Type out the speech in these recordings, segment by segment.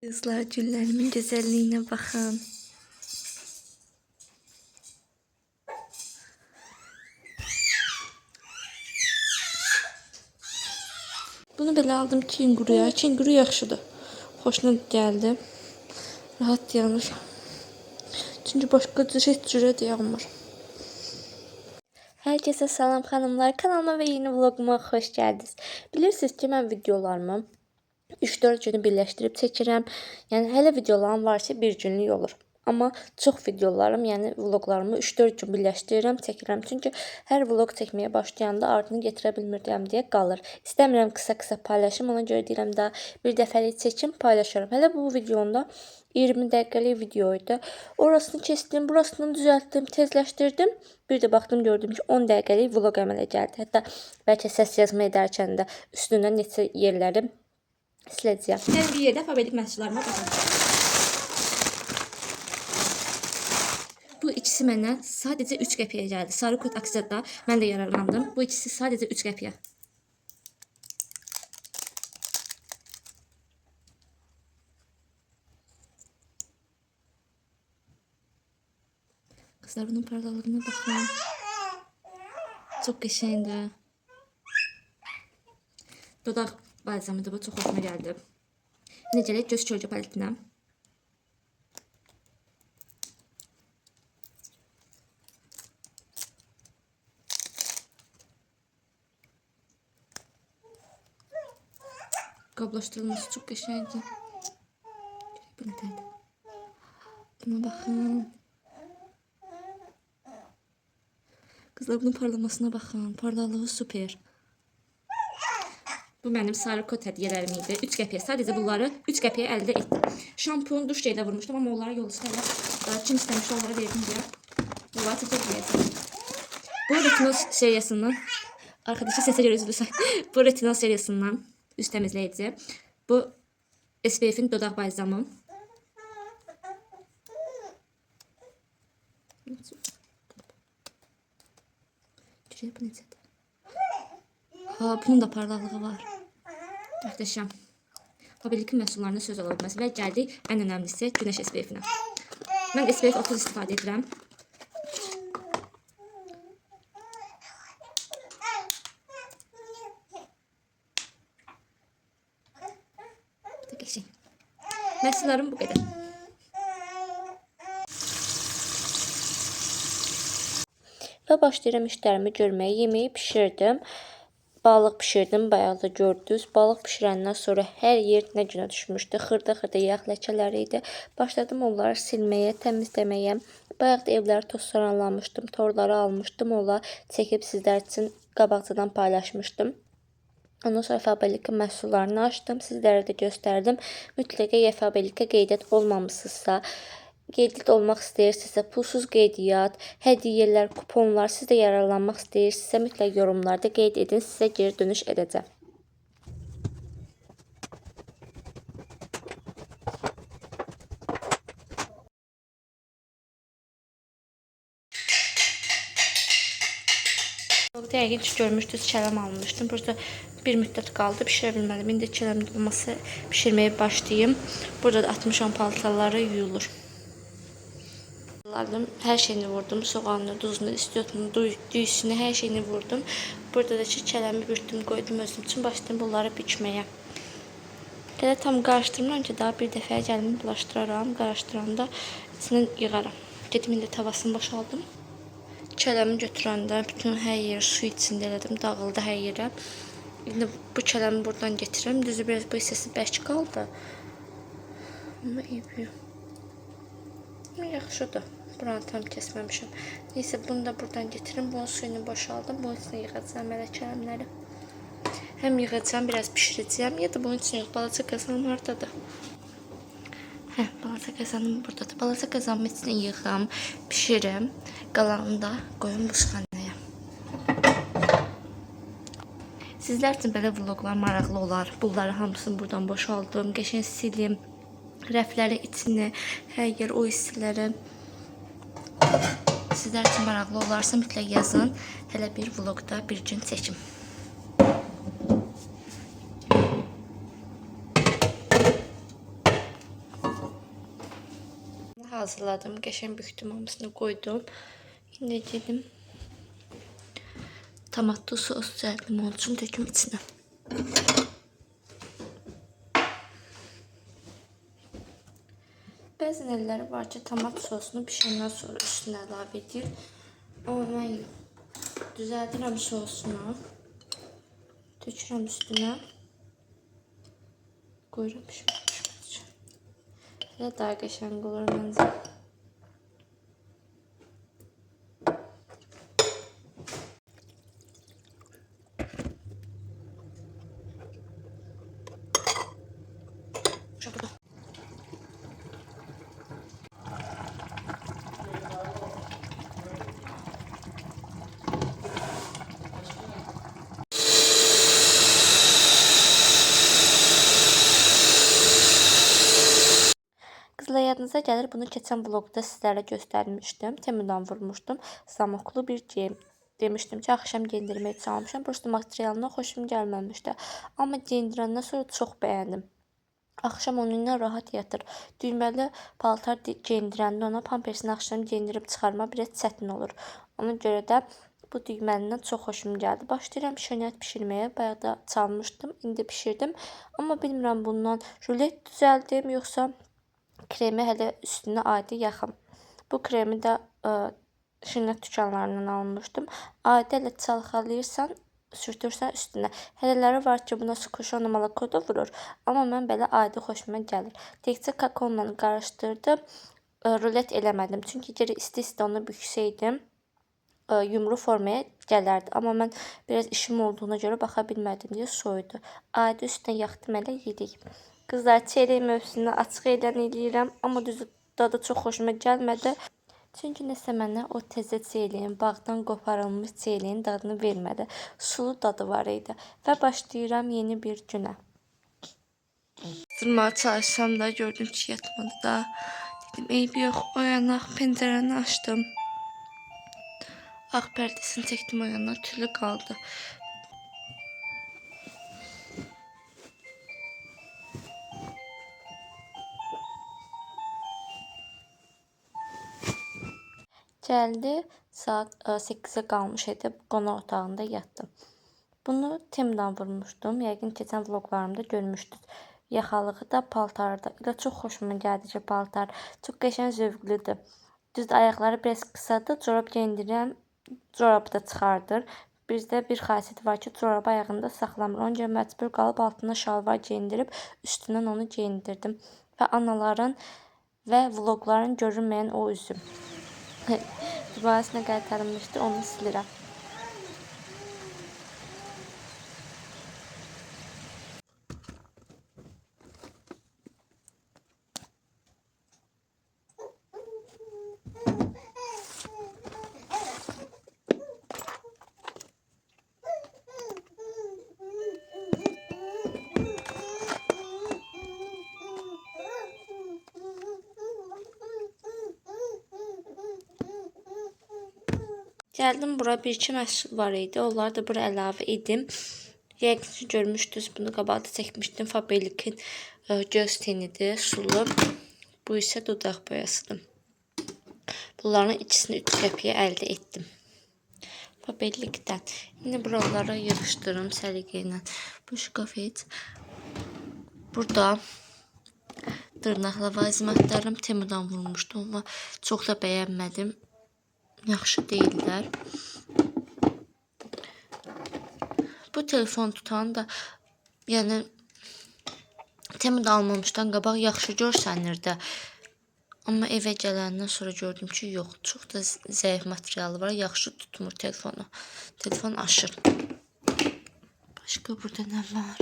Kızlar, güllerimin güzelliğine bakın. Bunu belə aldım kenguruya. Kenguru yaxşıdır. Xoşuna gəldi. Rahat yanır. Çünkü başka heç cürə dayanmır. Herkese salam xanımlar. Kanalıma ve yeni vloguma hoş geldiniz. Bilirsiniz ki mən videolarımı 3-4 günü birləşdirib çəkirəm. Yəni hələ videolarım varsa bir günlük olur. Amma çox videolarım, yəni vloglarımı 3-4 gün birləşdirirəm, çəkirəm. Çünki hər vlog çəkməyə başlayanda ardını gətirə bilmirəm deyə qalır. İstəmirəm qısa-qısa paylaşım, ona görə deyirəm də bir dəfəlik çəkim, paylaşıram. Hələ bu videonda 20 dəqiqəlik videoydu. Orasını kesdim, burasını düzəltdim, tezləşdirdim. Bir də baxdım, gördüm ki 10 dəqiqəlik vlog əmələ gəldi. Hətta bəlkə səs yazma edərkən də üstündən neçə yerləri siləcəyəm. Hər bir yerdə fabriklik məhsullarıma baxın. Bu ikisi mənə sadəcə 3 qəpiyə gəldi. Sarı kod aksiyada mən də yararlandım. Bu ikisi sadəcə 3 qəpiyə. Kızlar, bunun parlaklığına bakın. Çok qəşəngdir. Dodaq balzamıdır bu, çox xoşuma gəldi. Necəlik göz kölgə paletinə. Qablaşdırılması çok qəşəngdir. Buna bakın. Kızlar, bunun parlamasına bakın. Parlalığı süper. Bu mənim sarı kod hədiyyələrim idi. 3 qəpiyə. Sadəcə bunları 3 qəpiyə əldə etdim. Şampun, duş jeli vurmuşdum, amma onlara yol üstələ kim istəmişdi onlara verdim deyə. Bunları çəkəcəyəm. Bu retinol seriyasından, arkadaşı səsə görə üzülürsə, bu retinol seriyasından üz təmizləyici. Bu SPF-in dodaq balzamı. Bu necədir? Ha, bunun da parlaqlığı var. Muhteşem. Fabriklik məhsullarına söz ola bilməz və gəldik ən önəmlisi günəş SPF-inə. Mən SPF 30 istifadə edirəm. Məhsullarım bu qədər. Və başlayıram işlərimi görməyə. Yemeği pişirdim. Balıq pişirdim, bayağı da gördünüz. Balıq pişirəndən sonra hər yer nə günə düşmüşdü. Xırda-xırda yağ ləkələri idi. Başladım onları silməyə, təmizləməyə. Bayaq da evləri tozsoranlamışdım, torları almışdım. Onları çəkib sizlər üçün qabaqcadan paylaşmışdım. Ondan sonra fabriklik məhsullarını açdım, sizlərə də göstərdim. Mütləq fabrikə qeydiyyat olmamışsınızsa, qeydiyyat olmaq istəyirsinizsə, pulsuz qeydiyyat, hədiyyələr, kuponlar, siz də yararlanmaq istəyirsinizsə, mütləq yorumlarda qeyd edin, sizə geri dönüş edəcəm. Dəqiq görmüşdünüz, kələm almışdım. Burada bir müddət qaldı, pişirə bilmədim. İndi kələmin olması pişirməyə başlayayım. Burada da 60 paltarları yuyulur. Hər şeyini vurdum. Soğanını, duzunu, istiotunu, düyüsünü, hər şeyini vurdum. Burada da ki, kələmi bürtdüm, qoydum özüm üçün. Başlaydım bunları bükməyə. Elə tam qarışdırmıram ki, daha bir dəfəyə gəlimi bulaşdıraram. Qarışdıranda içindən yığaram. Gedim indi tavasını boşaldım. Kələmi götürəndə bütün hər yeri su içində elədim, dağıldı hər yerə. İndi bu kələmi buradan getirəm. Düzü biraz bu hissəsi bərk qaldı. Amma iyi. Yaxşıdır. Buranı tam kəsməmişəm. Neysə, bunu da buradan getirim. Bunun suyunu boşaldım. Bunun içine yığacağım elə kələmləri. Həm yığacağım, biraz pişirəcəyəm. Ya da bunun için yox, balaca qazanım haradadır? Balaca qazanım buradadır. Balaca qazanımın içine yığım, pişirim. Qalanını da qoyum buzxanaya. Sizlər üçün belə vloglar maraqlı olar. Bunları hamısını buradan boşaldım. Qəşəng silim. Rəfləri içini, hər yer o hissələri. Sizlər üçün maraqlı olarsa mütləq yazın. Hələ bir vlogda bir gün çəkim. hazırladım. Qəşəng bükdüm, hamısını qoydum. İndi gedim tomatlı sos düzəltdim, onun üçün töküm içinə. Bəzi elləri var ki, tomat sosunu bişəndən sonra üstünə əlavə edir. Amma mən düzəldirəm sosunu, tökürəm üstünə, qoyuram pişmək üçün. Elə daha qəşəng olur məncə. Qızlar, yadınıza gəlir, bunu keçən vlogda sizlərə göstərmişdim. Temudan vurmuşdum. Zamoklu bir geyim. Demişdim ki, axşam giyindirməyə çalmışam. Prosto materialından xoşum gəlməmişdi. Amma giyindirəndən sonra çox bəyəndim. Axşam onunla rahat yatır. Düyməli paltar giyindirəndə ona pampersini axşam giyindirib çıxarma biraz çətin olur. Ona görə də bu düyməlindən çox xoşum gəldi. Başlayıram şönət bişirməyə. Bayaq da çalmışdım, indi bişirdim. Amma bilmirəm bundan rulet düzəldim, yoxsa kremi hələ üstünə adi yaxın. Bu kremi də şönət dükanlarından almışdım. Adi elə çalxalayırsan, sürtürsən üstünə. Hələləri var ki, buna squshon moloko da vurur. Amma mən belə adi xoşuma gəlir. Təkcə kakaonla qarışdırdım. Rulet eləmədim. Çünki geri isti-isti onu büksəydim, yumru formaya gələrdi. Amma mən biraz işim olduğuna görə baxa bilmədim deyə soyudu. Adi üstünə yaxdım, elə yedik. Qızlar, çeyrək mövzusunu açıq eləyirəm, amma düzü dadı çox xoşuma gəlmədi. Çünki nəsə mənə o təzə çeyləyin, bağdan qoparılmış çeyləyin dadını vermədi. Sulu dadı var idi. Və başlayıram yeni bir günə. Durmağa çalışsam da gördüm ki, yatmadı da. Dedim, eybi yox, oyanaq, pəncərəni açdım. Ağ pərdəsini çəkdim o yana, tülü qaldı. Gəldi, saat 8-ə qalmış idi, qonaq otağında yatdım. Bunu Temdən vurmuşdum, yəqin keçən vloglarımda görmüşdünüz. Yaxalığı da, paltarı da. Elə çox xoşuma gəldi ki, paltar. Çox qəşəng zövqlüdür. Düzdür, ayaqları biraz qısadır, corab geyindirirəm, corabı da çıxardır. Bizdə bir xasiyyət var ki, corabı ayağında saxlamır. Onun görə məcbur qalıb altına şalvar geyindirib, üstündən onu geyindirdim. Və anaların və vlogların görünməyən o üzüm. Duasına qaytarılmışdı, onu silirəm. Gəldim, bura bir-iki məhsul var idi. Onları da bura əlavə edim. Yəqin ki, görmüşdünüz, bunu qabaqda çəkmişdim. Faberlic'in göz tenidir, sulu. Bu isə dodaq boyasıdır. Bunların ikisini 3 qəpiyə əldə etdim. Faberlic'dən. İndi buralara yığışdırım səliqə ilə. Bu şkafet. Burada dırnaq ləvazimatlarım Temudan vurmuşdum, amma çox da bəyənmədim. Yaxşı deyirlər. Bu telefon tutan da, yəni Temuda almamışdan qabaq yaxşı görsənirdi. Amma evə gələndən sonra gördüm ki, yox, çox da zəif materialı var, yaxşı tutmur telefonu. Telefon aşır. Başqa burada nə var?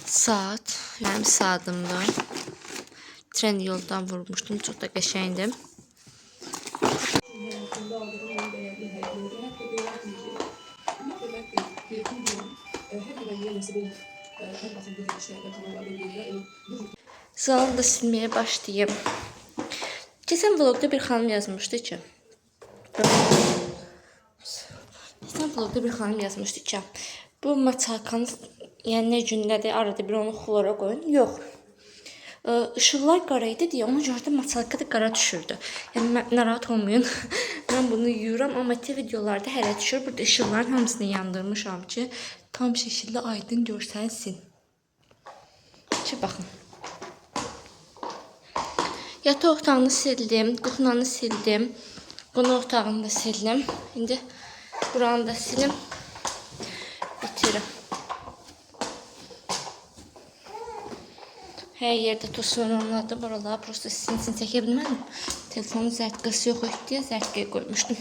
Saat, mənim saatımda. Tren yoldan vurmuşdum, çox da qəşəngdir. Salonu da silməyə başlayayım. Keçən vlogda bir xanım yazmışdı ki, bu maçalkanız, yəni nə gündədir, arada bir onu xlora qoyun. Yox. Işıqlar qara idi deyə ona görə də masalka da qara düşürdü. Yəni narahat olmayın. Mən bunu yuyuram, amma videolarda hələ düşür. Burada işıqların hamısını yandırmışam ki, tam şəkildə aydın görsənsin. Ki baxın. Yataq otağını sildim, qutunanı sildim. Qonaq otağını da sildim. İndi buranı da silim. Bitirim. Hər yerdə tosun onladı. Buralar prosta sinsin çəkə bilmədim. Telefonun zərtqəsi yox idi deyə zərtqəyə qoymuşdum.